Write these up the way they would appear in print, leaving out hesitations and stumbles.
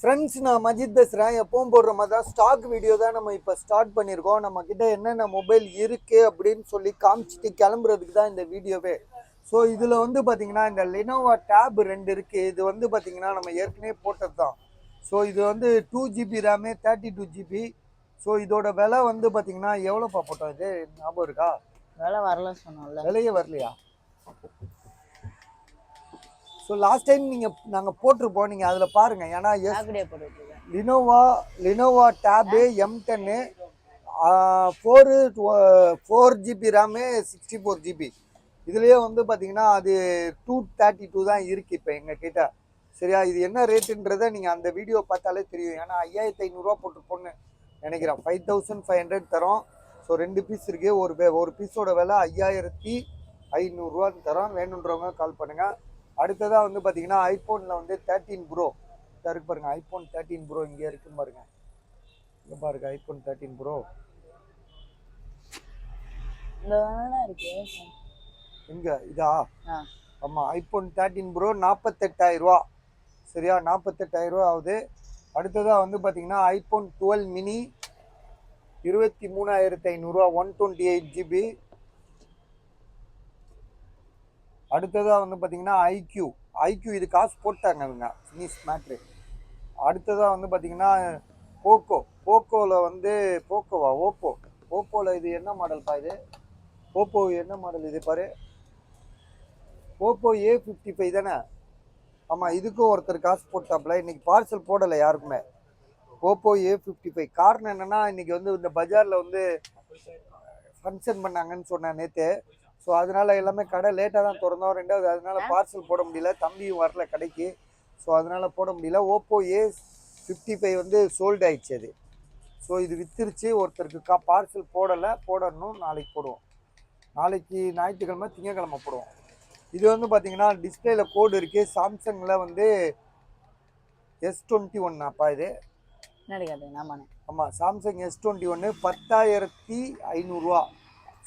Friends, நான் மஜித் பேசுகிறேன். எப்பவும் போடுற மாதிரி தான் ஸ்டாக் வீடியோ தான் நம்ம இப்போ ஸ்டார்ட் பண்ணியிருக்கோம். நம்மக்கிட்ட என்னென்ன மொபைல் இருக்குது அப்படின்னு சொல்லி காமிச்சிட்டு கிளம்புறதுக்கு தான் இந்த வீடியோவே. ஸோ இதில் வந்து பார்த்திங்கன்னா இந்த லினோவா டேப் 2 இருக்குது. இது வந்து பார்த்திங்கன்னா நம்ம ஏற்கனவே போட்டது தான். ஸோ இது வந்து 2GB ரேமு, 32GB. ஸோ இதோட விலை வந்து பார்த்திங்கன்னா எவ்வளோப்பா போட்டோம்? இது ஞாபகம் இருக்கா? விலை வரல சொன்னோம்ல. விலையே வரலையா? ஸோ லாஸ்ட் டைம் நாங்கள் போட்டிருப்போம், நீங்கள் அதில் பாருங்கள். ஏன்னா Lenovo tab M10 4GB RAM, 64GB. இதுலேயே வந்து பார்த்தீங்கன்னா அது 232 தான் இருக்குது இப்போ எங்கள் கிட்ட. சரியா? இது என்ன ரேட்டுன்றதை நீங்கள் அந்த வீடியோ பார்த்தாலே தெரியும். ஏன்னா 5500 போட்டிருப்போன்னு நினைக்கிறேன். 5500 தரோம். ஸோ 2 பீஸ் இருக்குது. ஒரு பீஸோட விலை 5500 தரோம். வேணுன்றவங்க கால் பண்ணுங்கள். அடுத்ததாக வந்து பார்த்தீங்கன்னா ஐஃபோனில் வந்து 13 ப்ரோ இருக்கு பாருங்க. ஐஃபோன் 13 ப்ரோ இங்கே இருக்குன்னு பாருங்க. இங்கே பாருங்க, ஐஃபோன் 13 ப்ரோ எங்க இதா? ஆமாம், ஐஃபோன் 13 ப்ரோ 48,000. சரியா? 48,000 ஆகுது. அடுத்ததாக வந்து பார்த்தீங்கன்னா ஐஃபோன் 12 மினி 23,500, 128GB. அடுத்ததாக வந்து பார்த்தீங்கன்னா ஐக்யூ இது காசு போட்டாங்க இவங்க, ஃபினிஷ் மேட்ரு. அடுத்ததாக வந்து பார்த்தீங்கன்னா போக்கோவில் வந்து ஓப்போவில் இது என்ன மாடல்ப்பா? இது ஓப்போ என்ன மாடல்? இது பாரு, ஓப்போ A55 தானே? ஆமாம், இதுக்கும் ஒருத்தர் காசு போட்டாப்புல. இன்னைக்கு பார்சல் போடலை யாருக்குமே. Oppo A55. காரணம் என்னென்னா இன்னைக்கு வந்து இந்த பஜாரில் வந்து ஃபங்க்ஷன் பண்ணாங்கன்னு சொன்னேன் நேற்று. ஸோ அதனால் எல்லாமே கடை லேட்டாக தான் திறந்தோம். ரெண்டாவது அதனால் பார்சல் போட முடியல, தம்பியும் வரல கடைக்கு. ஸோ அதனால் போட முடியல. ஓப்போ A55 வந்து சோல்டு ஆயிடுச்சு அது. ஸோ இது வித்துருச்சு. ஒருத்தருக்கு பார்சல் போடணும். நாளைக்கு போடுவோம். நாளைக்கு ஞாயிற்றுக்கிழமை, திங்கக்கிழமை போடுவோம். இது வந்து பார்த்திங்கன்னா டிஸ்பிளேல கோடு இருக்குது. சாம்சங்கில் வந்து S21 அப்பா இது. ஆமாம், சாம்சங் S21 10,500.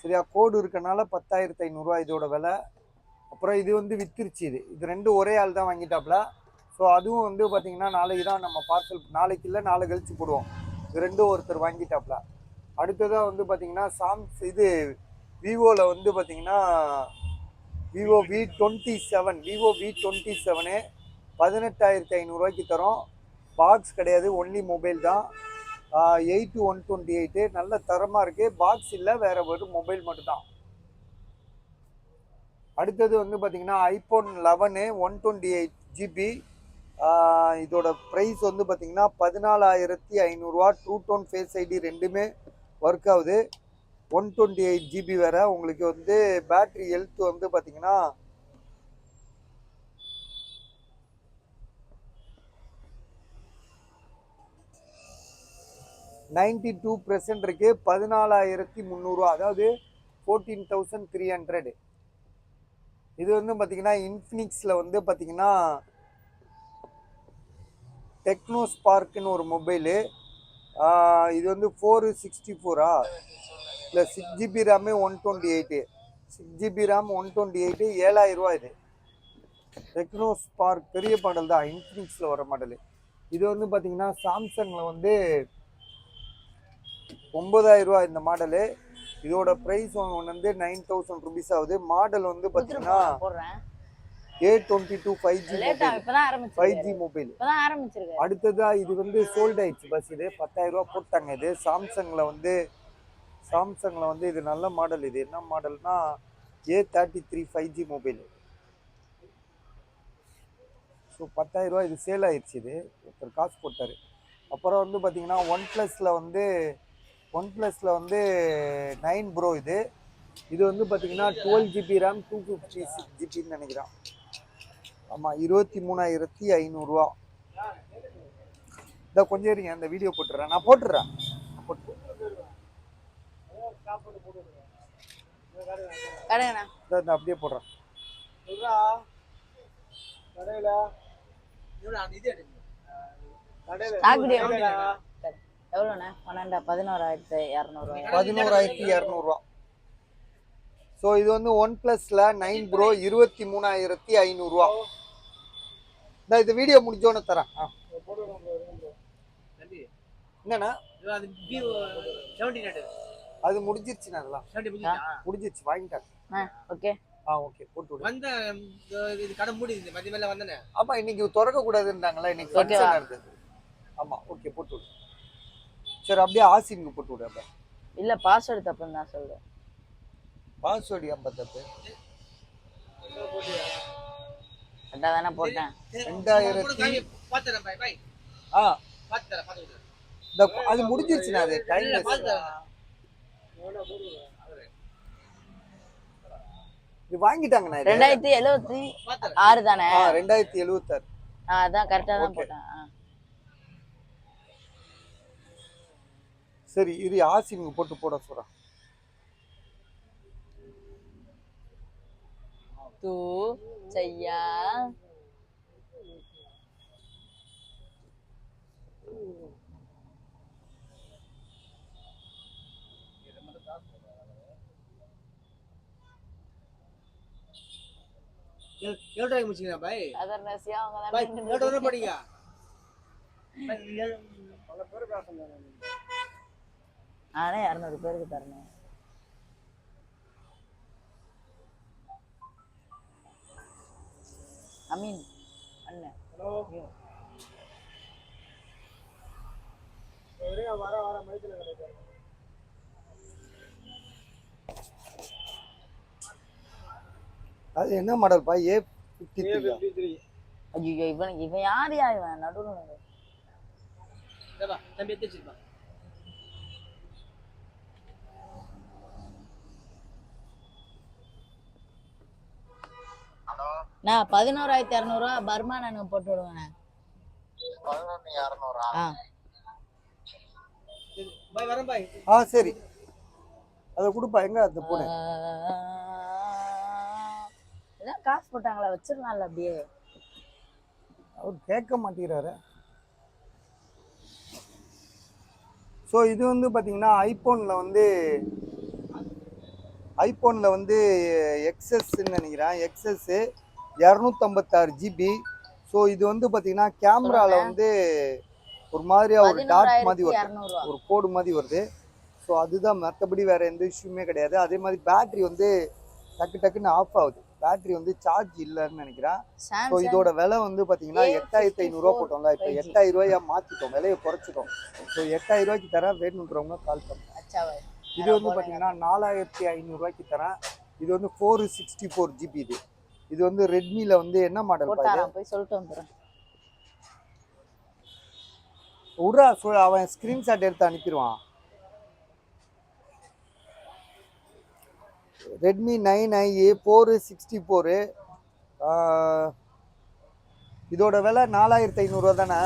சரியா? கோடு இருக்கனால 10,500 இதோட விலை. அப்புறம் இது வந்து வித்துருச்சு. இது ரெண்டும் ஒரே ஆள் தான் வாங்கிட்டாப்புல. ஸோ அதுவும் வந்து பார்த்தீங்கன்னா நாளைக்கு தான் நம்ம பார்சல், நாளைக்கு இல்லை நாளை கழிச்சு போடுவோம். இது ரெண்டும் ஒருத்தர் வாங்கிட்டாப்புல. அடுத்ததாக வந்து பார்த்தீங்கன்னா விவோவில் வந்து பார்த்தீங்கன்னா விவோ V27 18,500 தரோம். பாக்ஸ் கிடையாது, ஒன்லி மொபைல் தான். 8/128 நல்ல தரமாக இருக்குது. பாக்ஸ் இல்லை, வேற ஒரு மொபைல் மட்டும்தான். அடுத்தது வந்து பார்த்தீங்கன்னா ஐஃபோன் 11 128GB. இதோட ப்ரைஸ் வந்து பார்த்தீங்கன்னா 14,500. ட்ரூ டோன், ஃபேஸ் ஐடி ரெண்டுமே ஒர்க் ஆகுது. 128GB வேற. உங்களுக்கு வந்து பேட்ரி ஹெல்த் வந்து பார்த்தீங்கன்னா 92% இருக்கு. 14,300, அதாவது 14,300. இது வந்து பார்த்தீங்கன்னா இன்ஃபினிக்ஸில் வந்து பார்த்தீங்கன்னா டெக்னோ ஸ்பார்க்குன்னு ஒரு மொபைலு. இது வந்து 464 இல்லை 6GB ரேமு 128. 6GB ரேம் 128, 7,000 இது. டெக்னோ ஸ்பார்க் பெரிய மாடல் தான், இன்ஃபினிக்ஸில் வர மாடலு. இது வந்து பார்த்தீங்கன்னா சாம்சங்கில் வந்து 9,000 இந்த மாடலு. இதோட ப்ரைஸ் வந்து 9,000 ருபீஸ் ஆகுது. மாடல் வந்து பார்த்தீங்கன்னா A22 5G மொபைல். அடுத்ததா இது வந்து சோல்ட் ஆயிடுச்சு பஸ். இது 10,000 போட்டாங்க. இது சாம்சங்கில் வந்து இது நல்ல மாடல். இது என்ன மாடல்னா A33 5G மொபைல். ஸோ 10,000 இது சேல் ஆயிடுச்சு. இது ஒருத்தர் காசு போட்டார். அப்புறம் வந்து பார்த்தீங்கன்னா ஒன் ப்ளஸில் வந்து 9 ப்ரோ. இது வந்து பார்த்தீங்கன்னா 12GB ரேம் 256GB நினைக்கிறேன். ஆமாம், 23,500. இதை கொஞ்சம் இருங்க, அந்த வீடியோ போட்டுறேன். நான் போட்டுடுறேன். அப்படியே போடுறேன். எவ்வளோண்ணே? 11,200. ஸோ இது வந்து ஒன் ப்ளஸில் 9 ப்ரோ 23,500. இந்த வீடியோ முடிஞ்சோன்னு தரேன். என்னண்ணா அது விவோ 79 அது முடிஞ்சிருச்சுண்ணா அதெல்லாம் 70 முடிஞ்சிச்சா? முடிஞ்சிருச்சு வாங்கிட்டாங்க. ஓகே. ஓகே போட்டு விடு. வந்த இது கடை மூடிது மதிய மேல வந்தனே. ஆமா இன்னைக்கு திறக்க கூடாதுன்றாங்களா இன்னைக்கு ஓகேவா? ஃபங்க்ஷன் நடக்குது. ஆமா ஓகே போட்டு விடு. சரி அப்படியே ஆசினுக்கு போட்டு விடு. அப்ப இல்ல பாஸ்வேர்டு தப்புன்னு தான் சொல்றேன். பாஸ்வேர்டு ஏன் தப்பு? கரெக்டா தானே போட்டேன். 2000 பாத்துறேன் பை பை. பாத்துறேன் பாத்துறேன். அது முடிஞ்சிருச்சுண்ணா அது டைம் இது வாங்கிட்டாங்கண்ணா இது. 2076 தானே? 2076. அதான் கரெக்டா தான் போட்டேன். சரி இது ஆசினுக்கு போட்டு போட சொல்றேன். தூ செய்யா எவ்வளவு டைம் முடிச்சீங்க பை? அதர்னசியா அவங்க பை தானே எவ்வளவு படிங்க? நானே 200 பேருக்கு தரணும். அமீன் அண்ணன் ஹலோ ஒரே வர மைத்துல கிடைக்கும். அது என்ன மாடல் பா? A53. ஐயோ இவன் யாரையா இவன் நடுவுல டேபா தம்பி எடுத்துச்சுப்பா. நான் 11200 பர்மா நான் போட்டு விடுவேன். 11200 பை வரேன் பை. சரி அத குடுப்பா. எங்க அந்த பூனை? இதான் காசு போட்டாங்களா வச்சிரலாம்ல அப்படியே. அவர் கேட்க மாட்டேங்கிறாரு. ஸோ இது வந்து பார்த்தீங்கன்னா ஐபோனில் வந்து எக்ஸஸ்ன்னு நினைக்கிறேன். Excess 256 GB. ஸோ இது வந்து பார்த்தீங்கன்னா கேமராவில் வந்து ஒரு மாதிரியா ஒரு டாட் மாதிரி வருது, ஒரு கோடு மாதிரி வருது. ஸோ அதுதான், மற்றபடி வேற எந்த இஷ்யூமே கிடையாது. அதே மாதிரி பேட்டரி வந்து டக்குன்னு ஆஃப் ஆகுது. பேட்டரி வந்து சார்ஜ் இல்லைன்னு நினைக்கிறேன். ஸோ இதோட விலை வந்து பார்த்தீங்கன்னா 8500 போட்டோம்ல, இப்போ 8000 ரூபாயா மாற்றிட்டோம், விலையை குறைச்சிட்டோம். ஸோ 8000 ரூபாய்க்கு தரேன், வேணுன்றவங்க கால் பண்ணுங்க. இது வந்து பார்த்தீங்கன்னா 4500 தரேன். இது வந்து 464 GB. இது வந்து ரெட்மியில் வந்து என்ன மாடல் போய் சொல்லிட்டு வந்துடுறேன். அவன் ஸ்கிரீன்ஷாட் எடுத்து அனுப்பிடுவான். Redmi 9i 464. இதோட விலை 4500 தானே?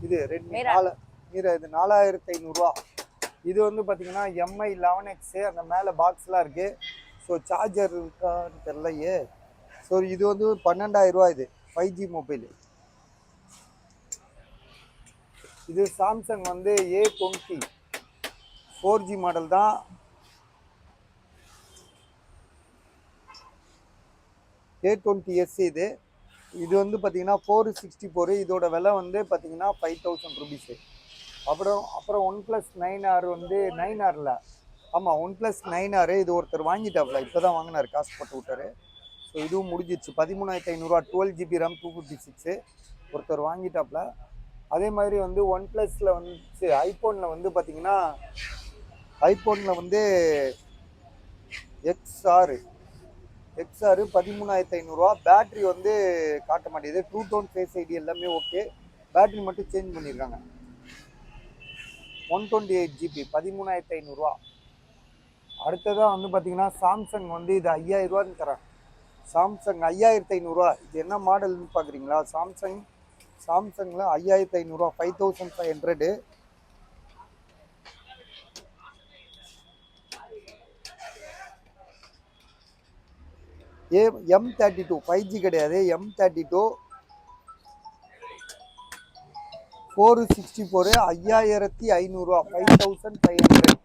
இது ரெட்மி இது 4500. இது வந்து பார்த்தீங்கன்னா MI 11X. அந்த மேலே பாக்ஸ்லாம் இருக்கு. ஸோ சார்ஜர் இருக்கான்னு தெரியலையே. ஸோ இது வந்து 12000 ரூபா. இது 5G மொபைல். இது சாம்சங் வந்து A20 4G மாடல் தான். A20s. இது வந்து பார்த்தீங்கன்னா 464. இதோட விலை வந்து பார்த்தீங்கன்னா 5000 rupees. அப்புறம் OnePlus 9R வந்து 9Rல OnePlus 9R. இது ஒருத்தர் வாங்கிட்டாப்ல, இப்போ தான் வாங்கினார், காசு போட்டு விட்டாரு. ஸோ இதுவும் முடிஞ்சிடுச்சு. 13500 12 GB RAM 256 ஒருத்தர் வாங்கிட்டாப்ல. அதே மாதிரி வந்து OnePlusல வந்து ஐபோனில் வந்து பார்த்தீங்கன்னா ஐபோனில் வந்து XR 13500. பேட்டரி வந்து காட்ட மாட்டேங்குது. 2 டோன் ஃபேஸ் ஐடி எல்லாமே ஓகே. பேட்டரி மட்டும் சேஞ்ச் பண்ணியிருக்காங்க. 128 GB 13500. அடுத்ததாக வந்து பார்த்தீங்கன்னா சாம்சங் வந்து இது 5000 ரூபான்னு தரேன். சாம்சங் 5500. இது என்ன மாடல்னு பார்க்குறீங்களா? சாம்சங்கில் 5500 5500. M32 5G கிடையாது. M32 464 5500 5500.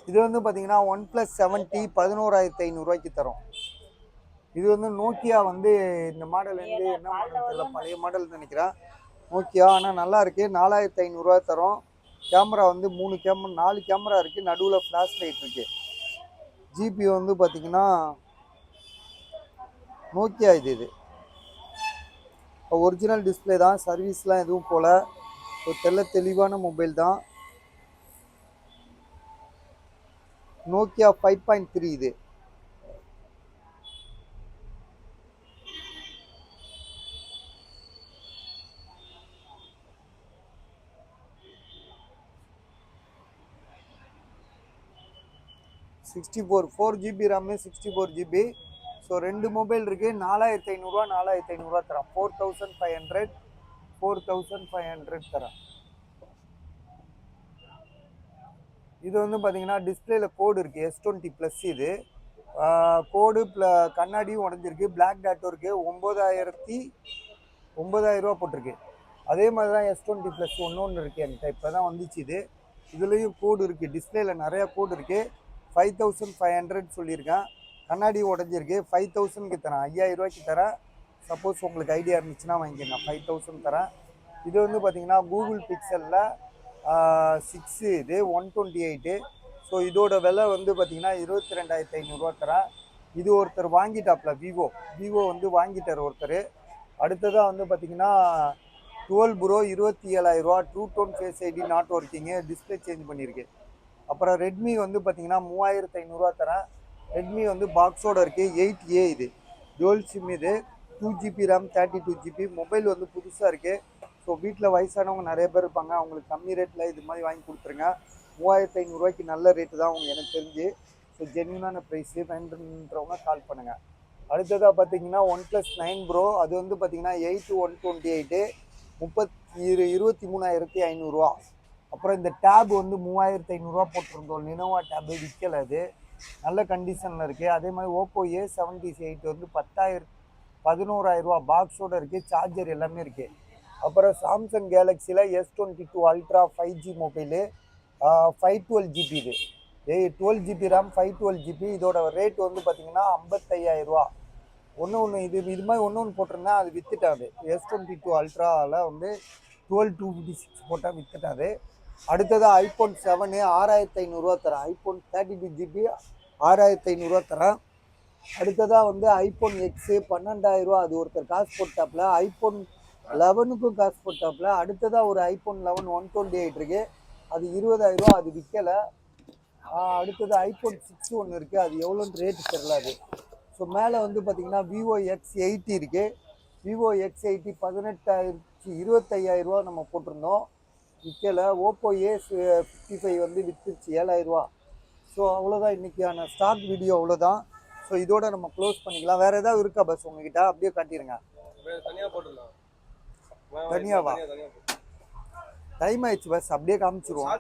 இது வந்து பார்த்தீங்கன்னா OnePlus 7T 11500 தரும். இது வந்து நோக்கியா வந்து இந்த மாடல் வந்து என்ன மாடல் தெரியல, பழைய மாடல் நினைக்கிறேன். நோக்கியா ஆனால் நல்லா இருக்கு. 4500 தரோம். கேமரா வந்து 3 கேமரா 4 கேமரா இருக்குது, நடுவில் ஃப்ளாஷ் லைட் இருக்குது. ஜிபி வந்து பார்த்தீங்கன்னா நோக்கியா இது ஒரிஜினல் டிஸ்பிளே தான், சர்வீஸ்லாம் எதுவும் போல். ஒரு தெளிவான மொபைல் தான். நோக்கியா 5.3 இது. Four GB RAM, 64 GB. So 2 mobile இருக்குது. 4500 4500 தரேன். 4500 தரேன். இது வந்து பார்த்தீங்கன்னா டிஸ்பிளேல கோடு இருக்குது, S20 ப்ளஸ். இது கோடு கண்ணாடியும் உடஞ்சிருக்கு, பிளாக் டாட்டும் இருக்குது. 9000 ரூபா போட்டிருக்கு. அதே மாதிரி தான் S20 ப்ளஸ் ஒன்று இருக்குது என்கிட்ட, இப்போ தான் வந்துச்சு. இதுலேயும் கோடு இருக்குது, டிஸ்பிளேல நிறையா கோடு இருக்குது. 5500 சொல்லியிருக்கேன். கண்ணாடி உடஞ்சிருக்கு. 5000க்கு தரேன், 5000 ரூபாய்க்கு தரேன். சப்போஸ் உங்களுக்கு ஐடியா இருந்துச்சுன்னா வாங்கிக்கங்க, 5000 தரேன். இது வந்து பார்த்தீங்கன்னா கூகுள் பிக்சலில் 6 இது 128. ஸோ இதோட விலை வந்து பார்த்தீங்கன்னா 22500 தரேன். இது ஒருத்தர் வாங்கிட்டாப்ல, விவோ வந்து வாங்கிட்டார் ஒருத்தர். அடுத்ததாக வந்து பார்த்தீங்கன்னா 12 ப்ரோ 27000 ரூபா. True tone face ID not working, display change பண்ணியிருக்கு. அப்புறம் ரெட்மி வந்து பார்த்தீங்கன்னா 3500 தரேன். ரெட்மி வந்து பாக்ஸோடு இருக்குது. 8A இது டுவல் சிம். இது 2GB ரேம் 32 GB. மொபைல் வந்து புதுசாக இருக்குது. ஸோ வீட்டில் வயசானவங்க நிறைய பேர் இருப்பாங்க, அவங்களுக்கு கம்மி ரேட்டில் இது மாதிரி வாங்கி கொடுத்துருங்க. 3500 ரூபாய்க்கு நல்ல ரேட்டு தான் அவங்க எனக்கு தெரிஞ்சு. ஸோ ஜென்யூனான ப்ரைஸு வேண்டுன்றவங்க கால் பண்ணுங்கள். அடுத்ததாக பார்த்தீங்கன்னா OnePlus 9 ப்ரோ. அது வந்து பார்த்தீங்கன்னா 8/128 23,500 ரூபா. அப்புறம் இந்த டேப் வந்து 3500 ரூபா போட்டிருந்தோம், லினோவா டேபு. விற்கலை, அது நல்ல கண்டிஷனில் இருக்குது. அதே மாதிரி ஓப்போ A78 வந்து 11,000 ரூபா பாக்ஸோடு இருக்குது. சார்ஜர் எல்லாமே இருக்குது. அப்புறம் சாம்சங் கேலக்ஸியில் S22 ultra 5G mobile, 512 GB. இது 12 ஜிபி ரேம், 512 ஜிபி. இதோட ரேட் வந்து பார்த்தீங்கன்னா 55,000 ரூபா. இது மாதிரி ஒன்று போட்டிருந்தேன், அது விற்றுட்டாது. S22 அல்ட்ராவில் வந்து 12256 போட்டால் விற்றுட்டாது. அடுத்ததாக ஐஃபோன் 7 6500 ரூபா தரேன். ஐஃபோன் 32 ஜிபி 6500 ரூபா தரேன். அடுத்ததாக வந்து ஐஃபோன் எக்ஸு 12,000 ரூபா. அது ஒருத்தர் காசு போட்டாப்புல. ஐஃபோன் 11க்கும் காசு போட்டாப்புல. அடுத்ததாக ஒரு ஐஃபோன் 11 128 இருக்குது, அது 20,000 ரூபா. அது விற்கலை. அடுத்தது ஐஃபோன் 6 ஒன்று இருக்குது, அது எவ்வளோன்னு ரேட்டு தெரில அது. ஸோ மேலே வந்து பார்த்திங்கன்னா விவோ X80 இருக்குது. விவோ X80 25,000 ரூபா நம்ம போட்டிருந்தோம், விற்கலை. ஓப்போ A55 வந்து விற்றுச்சு 7000 ரூபா. ஸோ அவ்வளோதான் இன்றைக்கியான ஸ்டாக் வீடியோ, அவ்வளோதான். ஸோ இதோட நம்ம க்ளோஸ் பண்ணிக்கலாம். வேறு ஏதாவது இருக்கா பஸ் உங்ககிட்ட? அப்படியே காட்டிடுங்க. தனியாவா? டைம் ஆயிடுச்சு பஸ், அப்படியே காமிச்சிருவோம்.